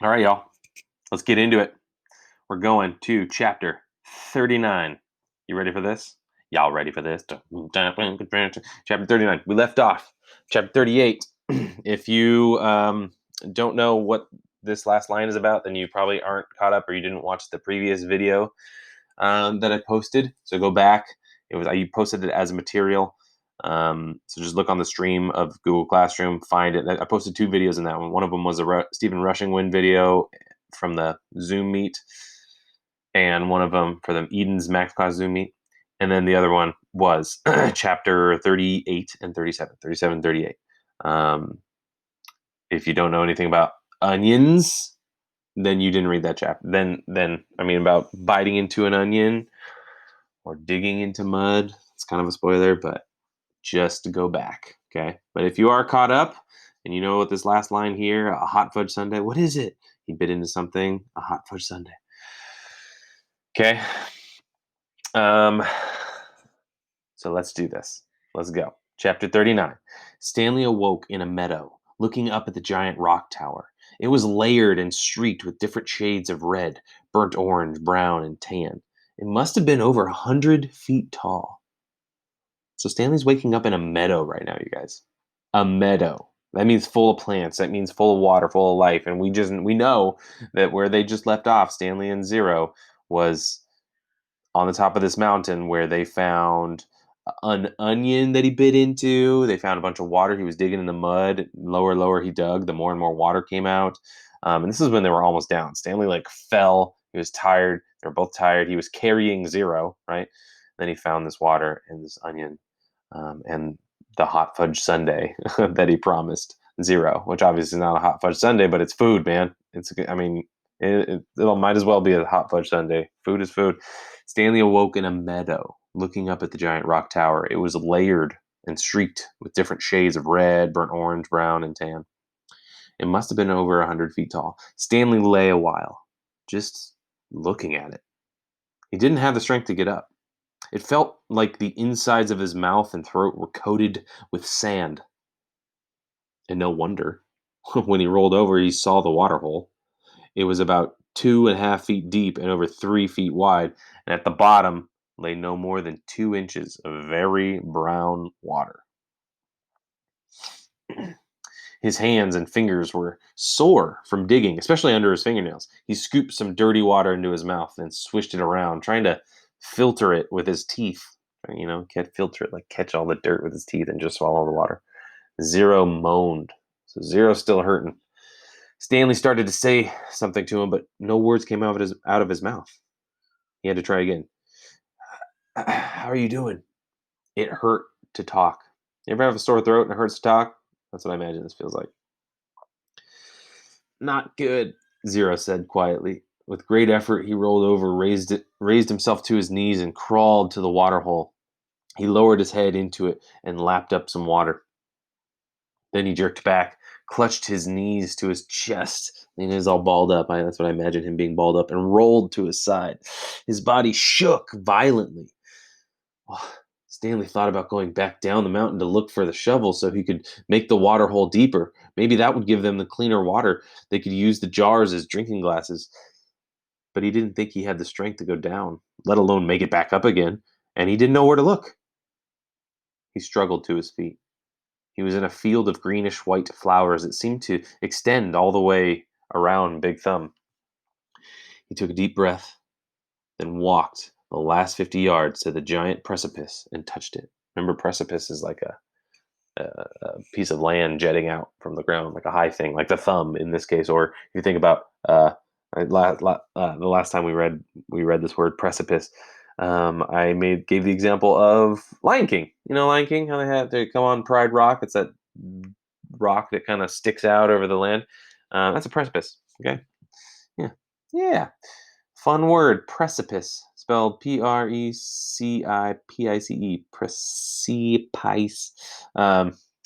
All right, y'all. Let's get into it. We're going to chapter 39. You ready for this? Y'all ready for this? Chapter 39. We left off. Chapter 38. If you don't know what this last line is about, then you probably aren't caught up or you didn't watch the previous video that I posted. So go back. I posted it as a material. So just look on the stream of Google Classroom, find it. I posted two videos in that one. One of them was a Stephen Rushing-Wind video from the Zoom meet, and one of them for the Eden's Max Class Zoom meet. And then the other one was chapter 38 and 37, 37, 38. If you don't know anything about onions, then you didn't read that chapter. Then about biting into an onion or digging into mud. It's kind of a spoiler, but just go back, okay? But if you are caught up and you know what this last line here, a hot fudge sundae, what is it? He bit into something, a hot fudge sundae. Okay. So let's do this. Let's go. Chapter 39. Stanley awoke in a meadow, looking up at the giant rock tower. It was layered and streaked with different shades of red, burnt orange, brown, and tan. It must have been over 100 feet tall. So Stanley's waking up in a meadow right now, you guys. A meadow. That means full of plants. That means full of water, full of life. And we know that where they just left off, Stanley and Zero, was on the top of this mountain where they found an onion that he bit into. They found a bunch of water. He was digging in the mud. Lower he dug, the more and more water came out. And this is when they were almost down. Stanley fell. He was tired. They were both tired. He was carrying Zero, right? Then he found this water and this onion, and the hot fudge sundae that he promised Zero, which obviously is not a hot fudge sundae, but it's food, man. It might as well be a hot fudge sundae. Food is food. Stanley awoke in a meadow, looking up at the giant rock tower. It was layered and streaked with different shades of red, burnt orange, brown, and tan. It must have been over 100 feet tall. Stanley lay a while, just looking at it. He didn't have the strength to get up. It felt like the insides of his mouth and throat were coated with sand. And no wonder. When he rolled over, he saw the water hole. It was about 2.5 feet deep and over 3 feet wide, and at the bottom lay no more than 2 inches of very brown water. His hands and fingers were sore from digging, especially under his fingernails. He scooped some dirty water into his mouth and swished it around, trying to filter it with his teeth. Filter it, catch all the dirt with his teeth and just swallow the water. Zero moaned. So Zero's still hurting. Stanley started to say something to him, but no words came out of his mouth. He had to try again. How are you doing? It hurt to talk. You ever have a sore throat and it hurts to talk? That's what I imagine this feels like. Not good, Zero said quietly. With great effort, he rolled over, raised himself to his knees, and crawled to the water hole. He lowered his head into it and lapped up some water. Then he jerked back, clutched his knees to his chest, and he was all balled up. That's what I imagine him being balled up, and rolled to his side. His body shook violently. Oh, Stanley thought about going back down the mountain to look for the shovel so he could make the water hole deeper. Maybe that would give them the cleaner water. They could use the jars as drinking glasses. But he didn't think he had the strength to go down, let alone make it back up again, and he didn't know where to look. He struggled to his feet. He was in a field of greenish-white flowers that seemed to extend all the way around Big Thumb. He took a deep breath, then walked the last 50 yards to the giant precipice and touched it. Remember, precipice is like a piece of land jetting out from the ground, like a high thing, like the thumb in this case. Or if you think about the last time we read this word precipice, gave the example of Lion King. You know Lion King, how they come on Pride Rock. It's that rock that kind of sticks out over the land. That's a precipice. Okay, yeah. Fun word, precipice, spelled Precipice. Precipice.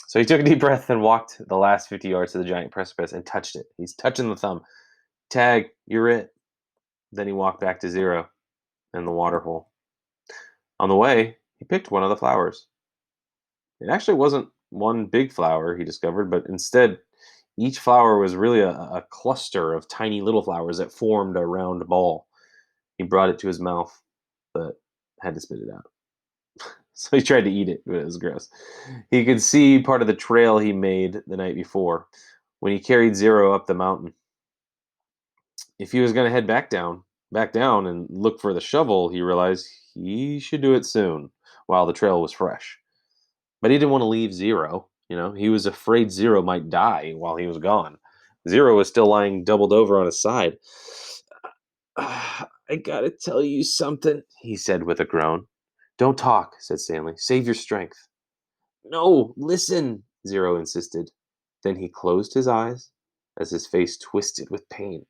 So he took a deep breath and walked the last 50 yards to the giant precipice and touched it. He's touching the thumb. Tag, you're it. Then he walked back to Zero and the water hole. On the way, he picked one of the flowers. It actually wasn't one big flower, he discovered, but instead Each flower was really a cluster of tiny little flowers that formed a round ball. He brought it to his mouth, but had to spit it out. So he tried to eat it, but it was gross. He could see part of the trail he made the night before when he carried Zero up the mountain. If he was going to head back down and look for the shovel, he realized he should do it soon while the trail was fresh. But he didn't want to leave Zero. He was afraid Zero might die while he was gone. Zero was still lying doubled over on his side. I gotta tell you something, he said with a groan. Don't talk, said Stanley. Save your strength. No, listen, Zero insisted. Then he closed his eyes as his face twisted with pain.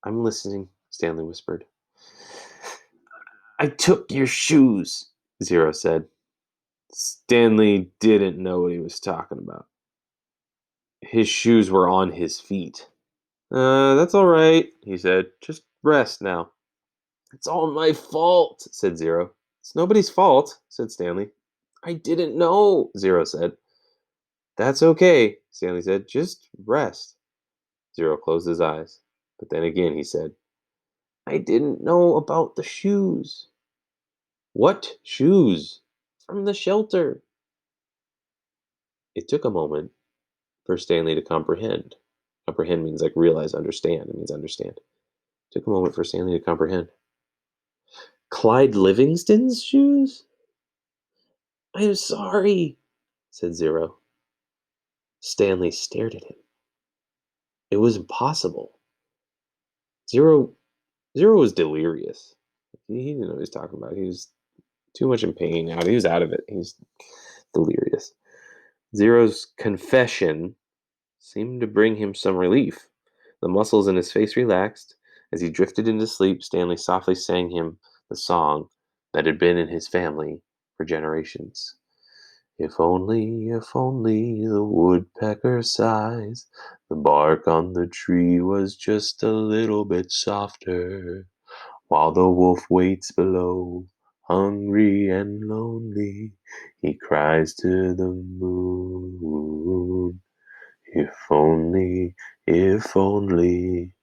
I'm listening, Stanley whispered. I took your shoes, Zero said. Stanley didn't know what he was talking about. His shoes were on his feet. That's all right, he said. Just rest now. It's all my fault, said Zero. It's nobody's fault, said Stanley. I didn't know, Zero said. That's okay, Stanley said. Just rest. Zero closed his eyes. But then again he said, I didn't know about the shoes. What shoes? From the shelter. It took a moment for Stanley to comprehend. Comprehend means like realize, understand. It means understand. It took a moment for Stanley to comprehend. Clyde Livingston's shoes? I'm sorry, said Zero. Stanley stared at him. It was impossible. Zero Zero was delirious. He didn't know what he was talking about. He was too much in pain now. He was out of it. He's delirious. Zero's confession seemed to bring him some relief. The muscles in his face relaxed. As he drifted into sleep, Stanley softly sang him the song that had been in his family for generations. If only the woodpecker sighs, the bark on the tree was just a little bit softer, while the wolf waits below, hungry and lonely, he cries to the moon. If only, if only.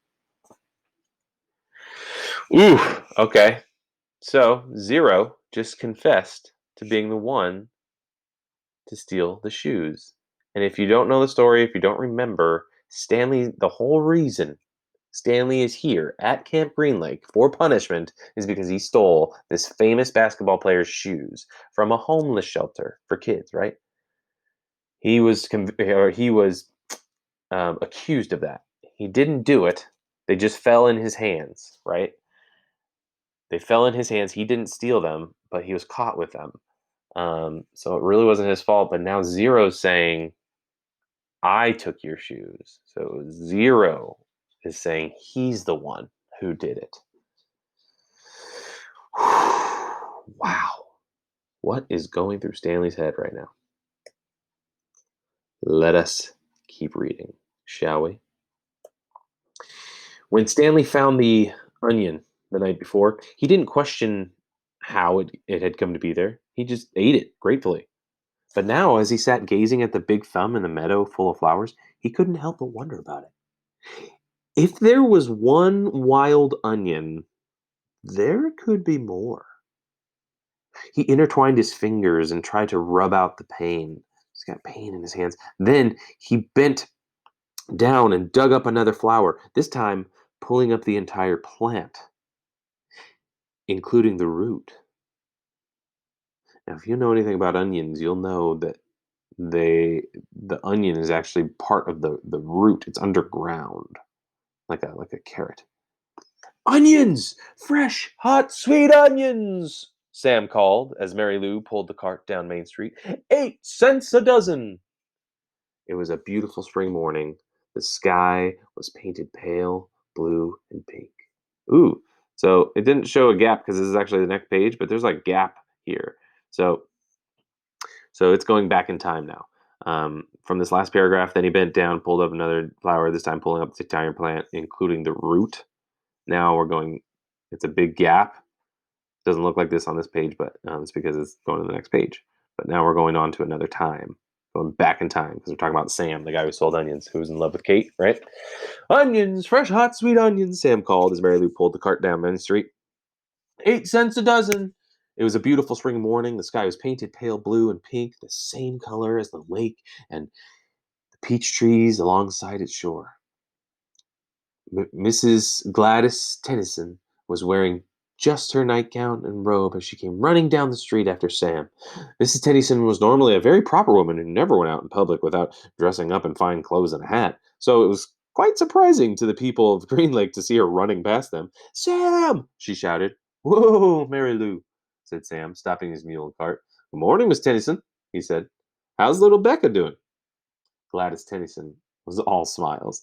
Ooh, okay. So, Zero just confessed to being the one to steal the shoes. And if you don't know the story, if you don't remember, the whole reason Stanley is here at Camp Green Lake for punishment is because he stole this famous basketball player's shoes from a homeless shelter for kids, right? He was accused of that. He didn't do it. They just fell in his hands, right? They fell in his hands. He didn't steal them, but he was caught with them. So it really wasn't his fault. But now Zero's saying, I took your shoes. So Zero is saying he's the one who did it. Wow. What is going through Stanley's head right now? Let us keep reading, shall we? When Stanley found the onion the night before, he didn't question how it had come to be there. He just ate it gratefully. But now, as he sat gazing at the big thumb in the meadow full of flowers, he couldn't help but wonder about it. If there was one wild onion, there could be more. He intertwined his fingers and tried to rub out the pain. He's got pain in his hands. Then he bent down and dug up another flower, this time pulling up the entire plant, including the root. Now, if you know anything about onions, you'll know that the onion is actually part of the root. It's underground, like a carrot. Onions! Fresh, hot, sweet onions! Sam called as Mary Lou pulled the cart down Main Street. 8 cents a dozen! It was a beautiful spring morning. The sky was painted pale, blue, and pink. Ooh, so it didn't show a gap because this is actually the next page, but there's like gap here. So it's going back in time now. From this last paragraph, then he bent down, pulled up another flower, this time pulling up the entire plant, including the root. Now we're going, it's a big gap. Doesn't look like this on this page, but it's because it's going to the next page. But now we're going on to another time, Going back in time because we're talking about Sam, the guy who sold onions, who was in love with Kate, right? Onions, fresh, hot, sweet onions, Sam called as Mary Lou pulled the cart down Main Street. 8 cents a dozen. It was a beautiful spring morning. The sky was painted pale blue and pink, the same color as the lake and the peach trees alongside its shore. Mrs. Gladys Tennyson was wearing just her nightgown and robe as she came running down the street after Sam. Mrs. Tennyson was normally a very proper woman who never went out in public without dressing up in fine clothes and a hat, so it was quite surprising to the people of Green Lake to see her running past them. Sam! She shouted. Whoa, Mary Lou, said Sam, stopping his mule and cart. Good morning, Miss Tennyson, he said. How's little Becca doing? Gladys Tennyson was all smiles.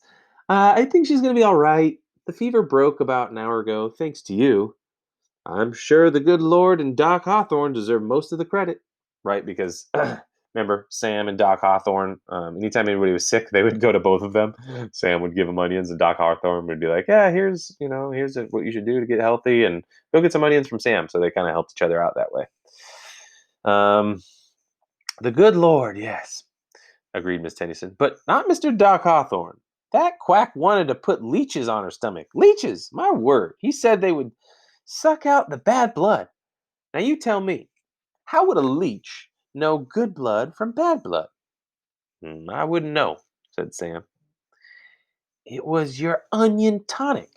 I think she's going to be all right. The fever broke about an hour ago, thanks to you. I'm sure the good Lord and Doc Hawthorne deserve most of the credit. Right, because remember, Sam and Doc Hawthorne, anytime anybody was sick, they would go to both of them. Sam would give them onions, and Doc Hawthorne would be like, yeah, here's what you should do to get healthy, and go get some onions from Sam. So they kind of helped each other out that way. Um, the good Lord, yes, agreed Miss Tennyson, but not Mr. Doc Hawthorne. That quack wanted to put leeches on her stomach. Leeches, my word. He said they would suck out the bad blood. Now you tell me, how would a leech know good blood from bad blood? I wouldn't know, said Sam. It was your onion tonic,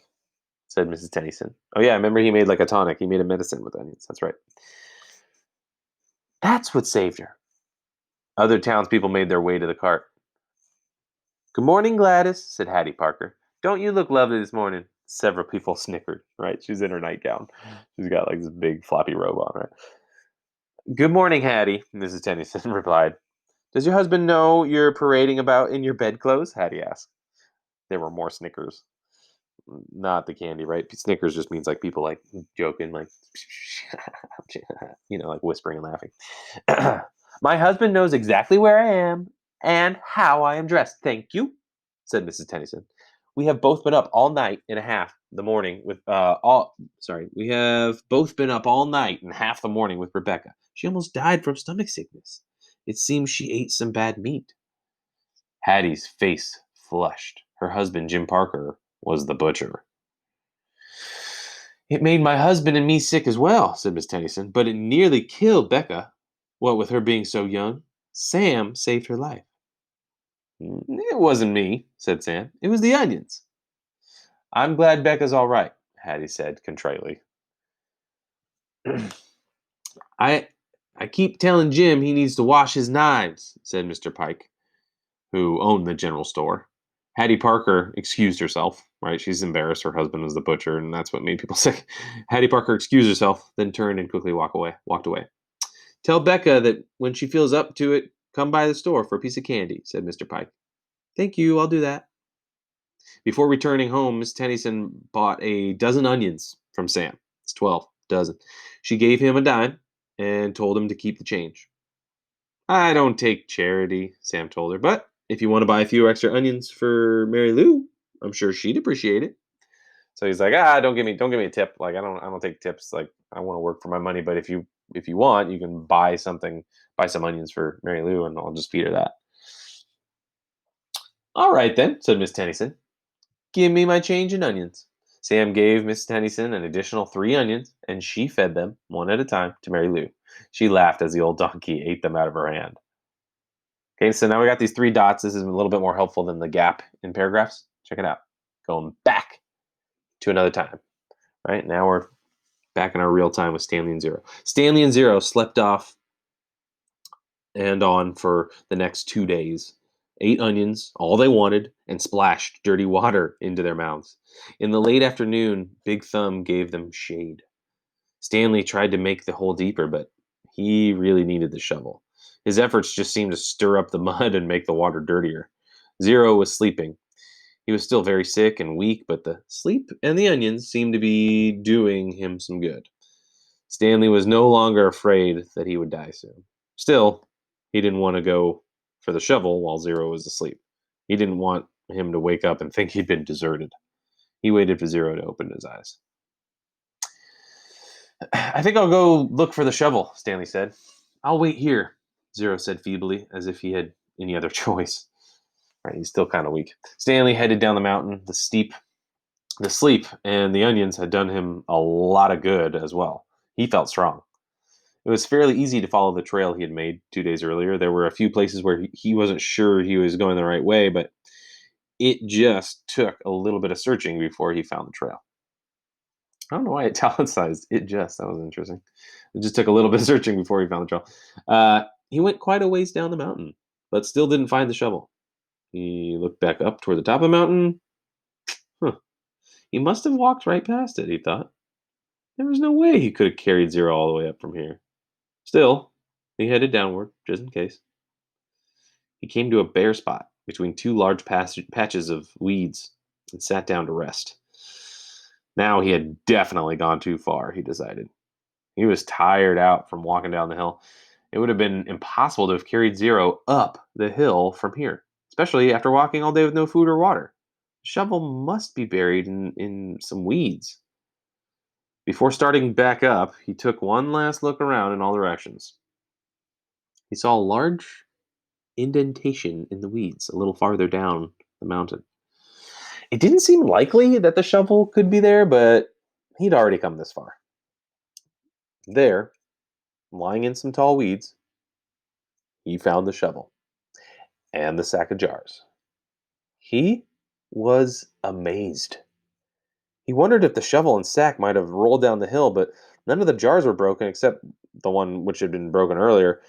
said Mrs. Tennyson. Oh yeah, I remember he made like a tonic. He made a medicine with onions. That's right. That's what saved her. Other townspeople made their way to the cart. Good morning, Gladys, said Hattie Parker. Don't you look lovely this morning? Several people snickered, right? She's in her nightgown. She's got like this big floppy robe on, right? Good morning, Hattie, Mrs. Tennyson replied. Does your husband know you're parading about in your bedclothes? Hattie asked. There were more snickers. Not the candy, right? Snickers just means like people like joking, like, like whispering and laughing. My husband knows exactly where I am and how I am dressed. Thank you, said Mrs. Tennyson. We have both been up all night and a half the morning with we have both been up all night and half the morning with Rebecca. She almost died from stomach sickness. It seems she ate some bad meat. Hattie's face flushed. Her husband, Jim Parker, was the butcher. It made my husband and me sick as well, said Miss Tennyson, but it nearly killed Becca. What with her being so young? Sam saved her life. It wasn't me, said Sam. It was the onions. I'm glad Becca's all right, Hattie said contritely. I keep telling Jim he needs to wash his knives, said Mr. Pike, who owned the general store. Hattie Parker excused herself, right? She's embarrassed her husband was the butcher, and that's what made people sick. Hattie Parker excused herself, then turned and quickly walked away. Tell Becca that when she feels up to it, come by the store for a piece of candy, said Mr. Pike. Thank you, I'll do that. Before returning home, Miss Tennyson bought a dozen onions from Sam. It's 12 dozen. She gave him a dime and told him to keep the change. I don't take charity, Sam told her, but if you want to buy a few extra onions for Mary Lou, I'm sure she'd appreciate it. So he's like, don't give me a tip. Like I don't take tips. Like I want to work for my money, but if you want, you can buy some onions for Mary Lou, and I'll just feed her that. All right then, said Miss Tennyson. Give me my change in onions. Sam gave Miss Tennyson an additional 3 onions, and she fed them, one at a time, to Mary Lou. She laughed as the old donkey ate them out of her hand. Okay, so now we got these 3 dots. This is a little bit more helpful than the gap in paragraphs. Check it out. Going back to another time. Right? Now we're back in our real time with Stanley and Zero. Stanley and Zero slept off and on for the next 2 days. Ate onions, all they wanted, and splashed dirty water into their mouths. In the late afternoon, Big Thumb gave them shade. Stanley tried to make the hole deeper, but he really needed the shovel. His efforts just seemed to stir up the mud and make the water dirtier. Zero was sleeping. He was still very sick and weak, but the sleep and the onions seemed to be doing him some good. Stanley was no longer afraid that he would die soon. Still, he didn't want to go for the shovel while Zero was asleep. He didn't want him to wake up and think he'd been deserted. He waited for Zero to open his eyes. I think I'll go look for the shovel, Stanley said. I'll wait here, Zero said feebly, as if he had any other choice. Right, he's still kind of weak. Stanley headed down the mountain. The sleep and the onions had done him a lot of good as well. He felt strong. It was fairly easy to follow the trail he had made 2 days earlier. There were a few places where he wasn't sure he was going the right way, but it just took a little bit of searching before he found the trail. I don't know why it italicized it just. That was interesting. It just took a little bit of searching before he found the trail. He went quite a ways down the mountain, but still didn't find the shovel. He looked back up toward the top of the mountain. Huh. He must have walked right past it, he thought. There was no way he could have carried Zero all the way up from here. Still, he headed downward, just in case. He came to a bare spot between two large patches of weeds and sat down to rest. Now he had definitely gone too far, he decided. He was tired out from walking down the hill. It would have been impossible to have carried Zero up the hill from here, especially after walking all day with no food or water. The shovel must be buried in some weeds. Before starting back up, he took one last look around in all directions. He saw a large indentation in the weeds a little farther down the mountain. It didn't seem likely that the shovel could be there, but he'd already come this far. There, lying in some tall weeds, he found the shovel and the sack of jars. He was amazed. He wondered if the shovel and sack might have rolled down the hill, but none of the jars were broken except the one which had been broken earlier.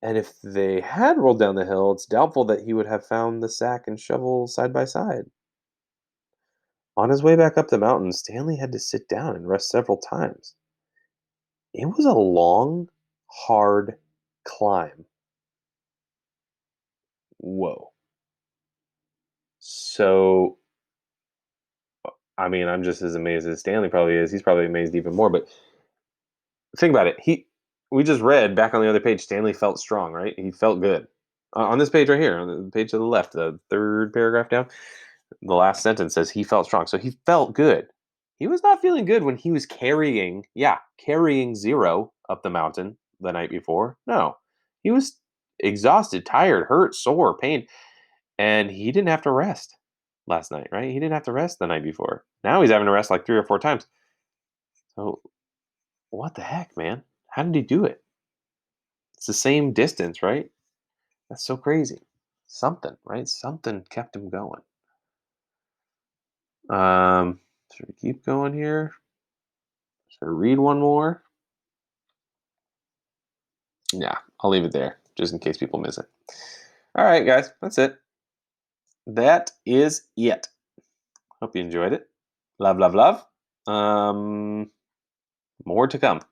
And if they had rolled down the hill, it's doubtful that he would have found the sack and shovel side by side. On his way back up the mountain, Stanley had to sit down and rest several times. It was a long, hard climb. Whoa. So, I mean, I'm just as amazed as Stanley probably is. He's probably amazed even more. But think about it. We just read back on the other page. Stanley felt strong, right? He felt good. On this page right here, on the page to the left, the third paragraph down, the last sentence says he felt strong. So he felt good. He was not feeling good when he was carrying Zero up the mountain the night before. No, he was exhausted, tired, hurt, sore, pain, and he didn't have to rest last night, right? He didn't have to rest the night before. Now he's having to rest like 3 or 4 times. So what the heck, man? How did he do it? It's the same distance, right? That's so crazy. Something, right? Something kept him going. Should we keep going here? Should I read one more? Yeah, I'll leave it there just in case people miss it. All right, guys, that's it. That is it. Hope you enjoyed it. Love, love, love. More to come.